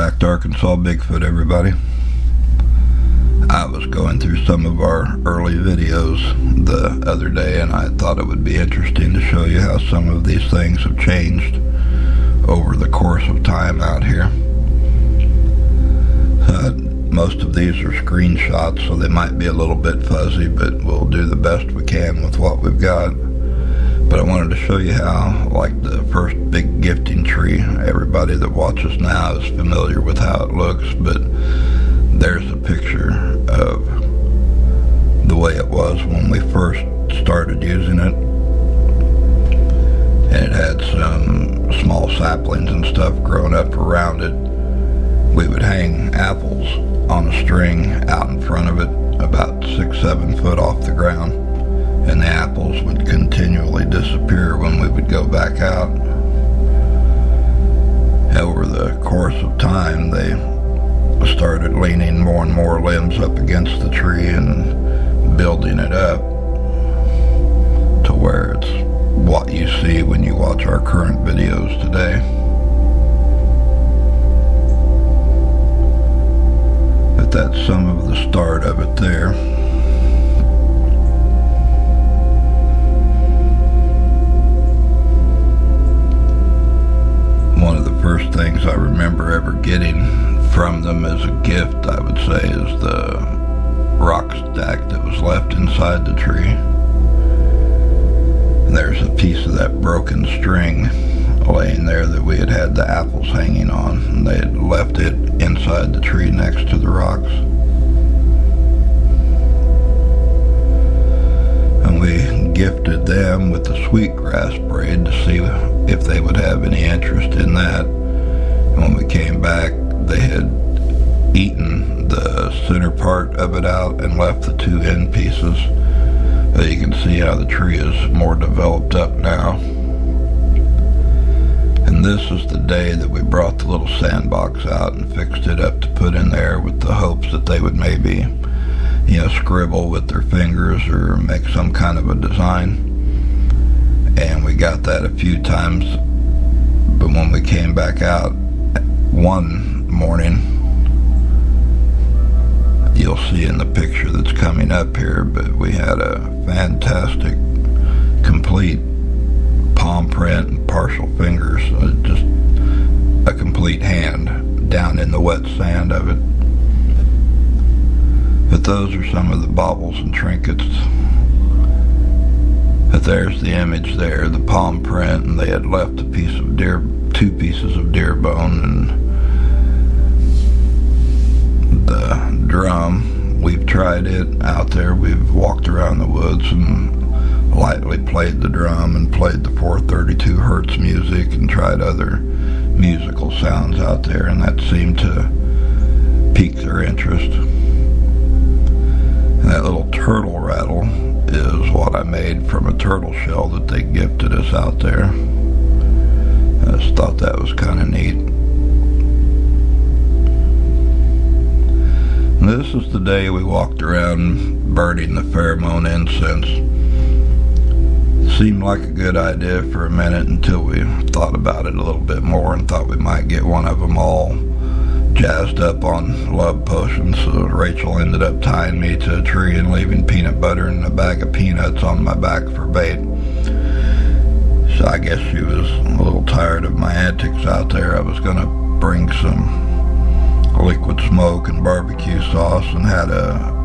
back to Arkansas Bigfoot, everybody. I was going through some of our early videos the other day, and I thought it would be interesting to show you how some of these things have changed over the course of time out here. Most of these are screenshots, so they might be a little bit fuzzy, but we'll do the best we can with what we've got. But I wanted to show you how, like the first big gifting tree, everybody that watches now is familiar with how it looks, but there's a picture of the way it was when we first started using it. And it had some small saplings and stuff growing up around it. We would hang apples on a string out in front of it, about 6-7 foot off the ground. And the apples would continually disappear when we would go back out. Over the course of time, they started leaning more and more limbs up against the tree and building it up to where it's what you see when you watch our current videos today. But that's some of the start of it there. One of the first things I remember ever getting from them as a gift, I would say, is the rock stack that was left inside the tree. And there's a piece of that broken string laying there that we had the apples hanging on, and they had left it inside the tree next to the rocks. And we gifted them with the sweetgrass braid to see if they would have any interest in that. And when we came back, they had eaten the center part of it out and left the two end pieces. But you can see how the tree is more developed up now. And this is the day that we brought the little sandbox out and fixed it up to put in there with the hopes that they would maybe, scribble with their fingers or make some kind of a design. And we got that a few times, but when we came back out one morning, you'll see in the picture that's coming up here, but we had a fantastic complete palm print and partial fingers, just a complete hand down in the wet sand of it. But those are some of the baubles and trinkets. But there's the image there, the palm print, and they had left two pieces of deer bone, and the drum. We've tried it out there. We've walked around the woods and lightly played the drum and played the 432 hertz music and tried other musical sounds out there, and that seemed to pique their interest. And that little turtle rattle is what I made from a turtle shell that they gifted us out there. I just thought that was kind of neat. And this is the day we walked around burning the pheromone incense. Seemed like a good idea for a minute until we thought about it a little bit more and thought we might get one of them all jazzed up on love potions. So Rachel ended up tying me to a tree and leaving peanut butter and a bag of peanuts on my back for bait. So I guess she was a little tired of my antics out there. I was going to bring some liquid smoke and barbecue sauce and had a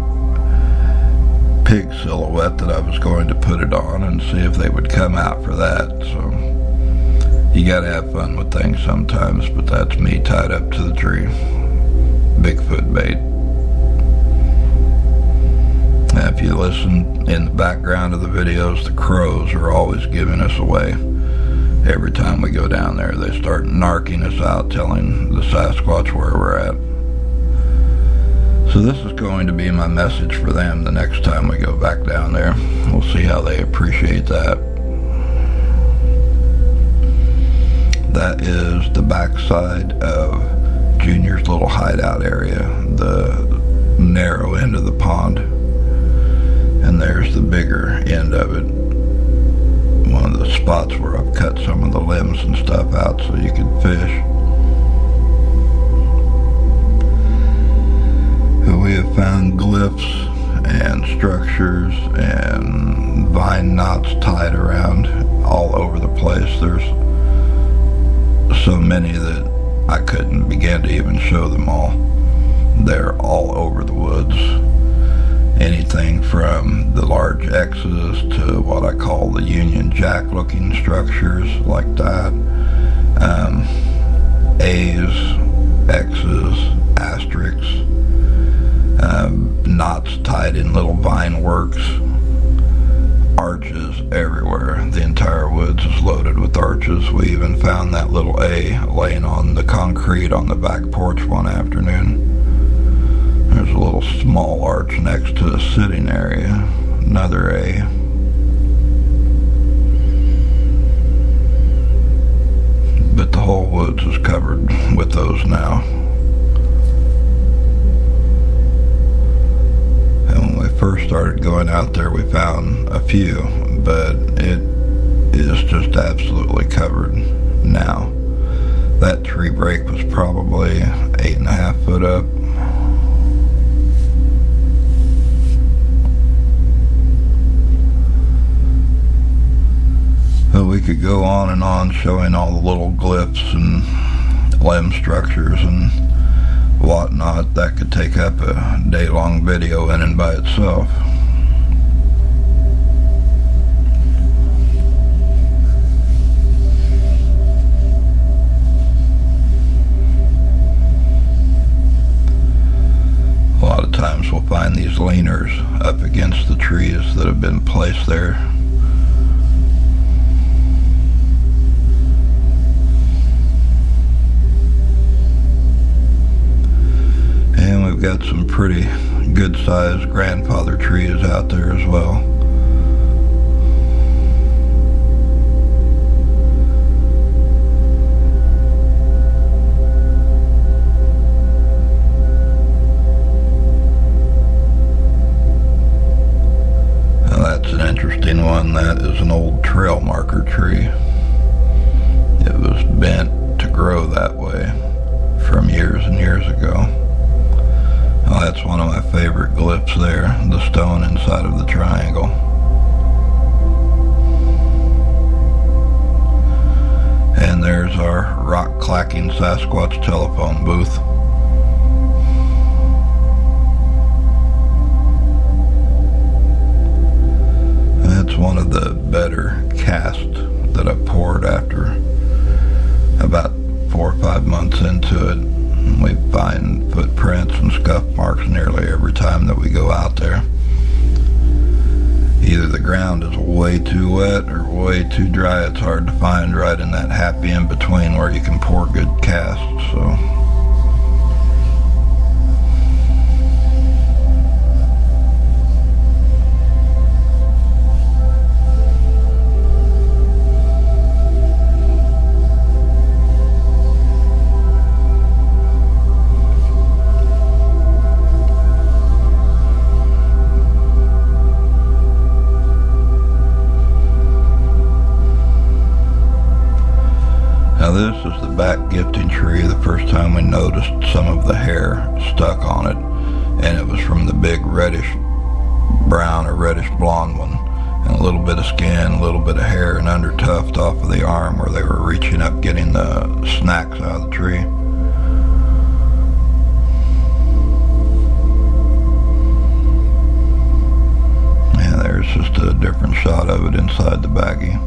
pig silhouette that I was going to put it on and see if they would come out for that. So you gotta have fun with things sometimes, but that's me tied up to the tree. Bigfoot bait. Now, if you listen in the background of the videos, the crows are always giving us away. Every time we go down there, they start narking us out, telling the Sasquatch where we're at. So this is going to be my message for them the next time we go back down there. We'll see how they appreciate that. That is the backside of Junior's little hideout area, the narrow end of the pond. And there's the bigger end of it. One of the spots where I've cut some of the limbs and stuff out so you can fish. have found glyphs and structures and vine knots tied around all over the place. There's so many that I couldn't begin to even show them all. They're all over the woods. Anything from the large X's to what I call the Union Jack looking structures like that. A's, X's, asterisks, knots tied in little vine works, arches everywhere. The entire woods is loaded with arches. We even found that little A laying on the concrete on the back porch one afternoon. There's a little small arch next to the sitting area, another A. But the whole woods is covered with those now. And when we first started going out there, we found a few, but it is just absolutely covered now. That tree break was probably 8.5 foot up. We could go on and on showing all the little glyphs and limb structures and whatnot. That could take up a day-long video in and by itself. A lot of times we'll find these leaners up against the trees that have been placed there. We've got some pretty good-sized grandfather trees out there as well. Now that's an interesting one. That is an old trail marker tree. It was bent to grow that way from years and years ago. Well, that's one of my favorite glyphs there, the stone inside of the triangle. And there's our rock-clacking Sasquatch telephone booth. That's one of the better casts that I poured after about 4 or 5 months into it. We find footprints and scuff marks nearly every time that we go out there. Either the ground is way too wet or way too dry. It's hard to find right in that happy in between where you can pour good casts. So this is the back gifting tree. The first time we noticed some of the hair stuck on it, and it was from the big reddish brown or reddish blonde one, and a little bit of skin, a little bit of hair and under tuft off of the arm where they were reaching up getting the snacks out of the tree. And there's just a different shot of it inside the baggie.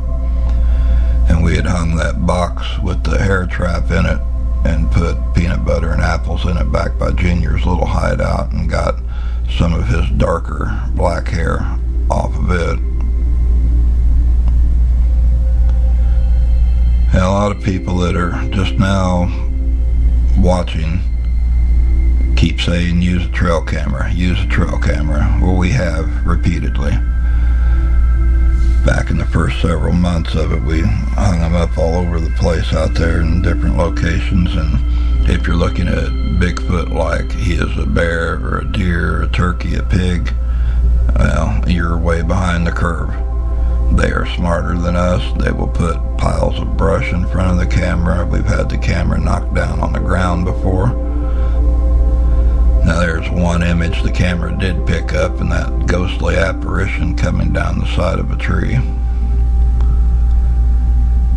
And we had hung that box with the hair trap in it and put peanut butter and apples in it back by Junior's little hideout and got some of his darker black hair off of it. And a lot of people that are just now watching keep saying use a trail camera, use a trail camera. Well, we have repeatedly. Back in the first several months of it, we hung them up all over the place out there in different locations. And if you're looking at Bigfoot like he is a bear or a deer, a turkey, a pig, well, you're way behind the curve. They are smarter than us. They will put piles of brush in front of the camera. We've had the camera knocked down on the ground before. Now there's one image the camera did pick up, and that ghostly apparition coming down the side of a tree.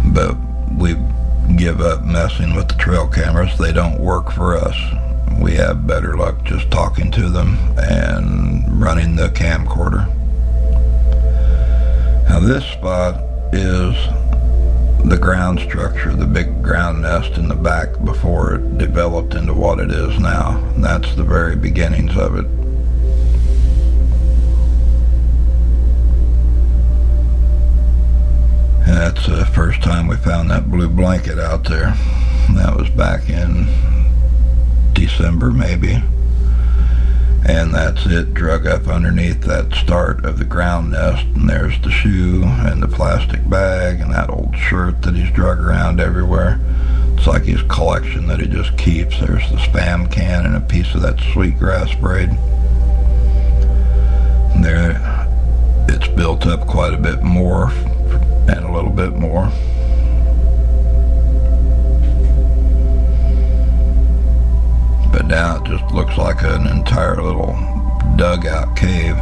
But we give up messing with the trail cameras. They don't work for us. We have better luck just talking to them and running the camcorder. Now this spot is the ground structure, the big ground nest in the back before it developed into what it is now. And that's the very beginnings of it. And that's the first time we found that blue blanket out there. That was back in December maybe. And that's it, drug up underneath that start of the ground nest. And there's the shoe and the plastic bag and that old shirt that he's drug around everywhere. It's like his collection that he just keeps. There's the Spam can and a piece of that sweetgrass braid. And there, it's built up quite a bit more and a little bit more. But now it just looks like an entire little dugout cave.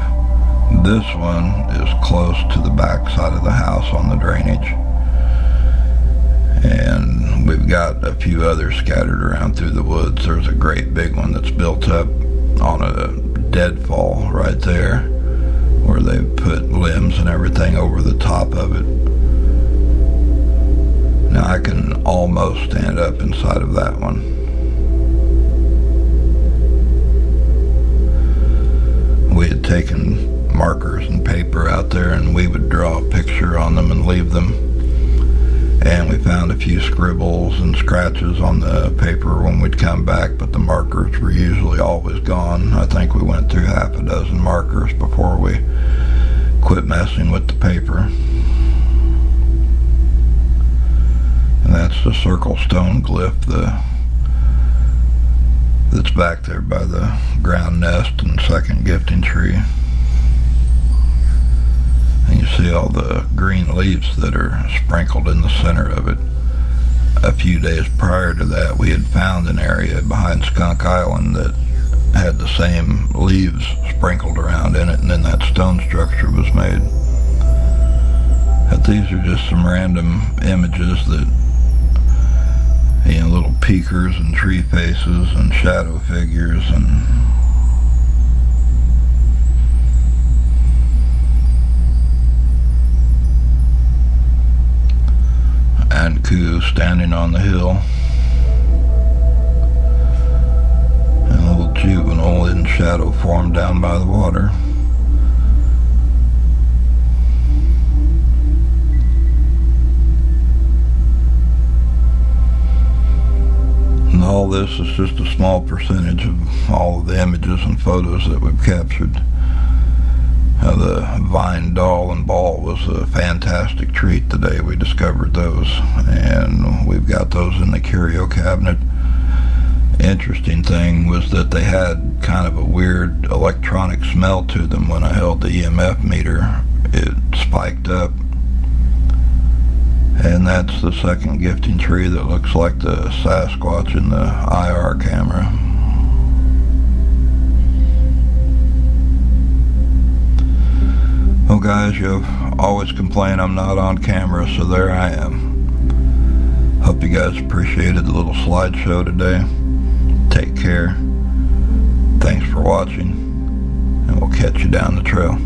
This one is close to the back side of the house on the drainage. And we've got a few others scattered around through the woods. There's a great big one that's built up on a deadfall right there, where they've put limbs and everything over the top of it. Now I can almost stand up inside of that one. We had taken markers and paper out there, and we would draw a picture on them and leave them. And we found a few scribbles and scratches on the paper when we'd come back, but the markers were usually always gone. I think we went through half a dozen markers before we quit messing with the paper. And that's the circle Stoneglyph, that's back there by the ground nest and second gifting tree. And you see all the green leaves that are sprinkled in the center of it. A few days prior to that, we had found an area behind Skunk Island that had the same leaves sprinkled around in it, and then that stone structure was made. But these are just some random images that, you know, little peekers and tree faces and shadow figures and Koo standing on the hill. And a little juvenile in shadow form down by the water. And all this is just a small percentage of all of the images and photos that we've captured. The vine doll and ball was a fantastic treat the day we discovered those, and we've got those in the curio cabinet. Interesting thing was that they had kind of a weird electronic smell to them. When I held the EMF meter, it spiked up. And that's the second gifting tree that looks like the Sasquatch in the IR camera. Well guys, you always complain I'm not on camera, so there I am. Hope you guys appreciated the little slideshow today. Take care. Thanks for watching, and we'll catch you down the trail.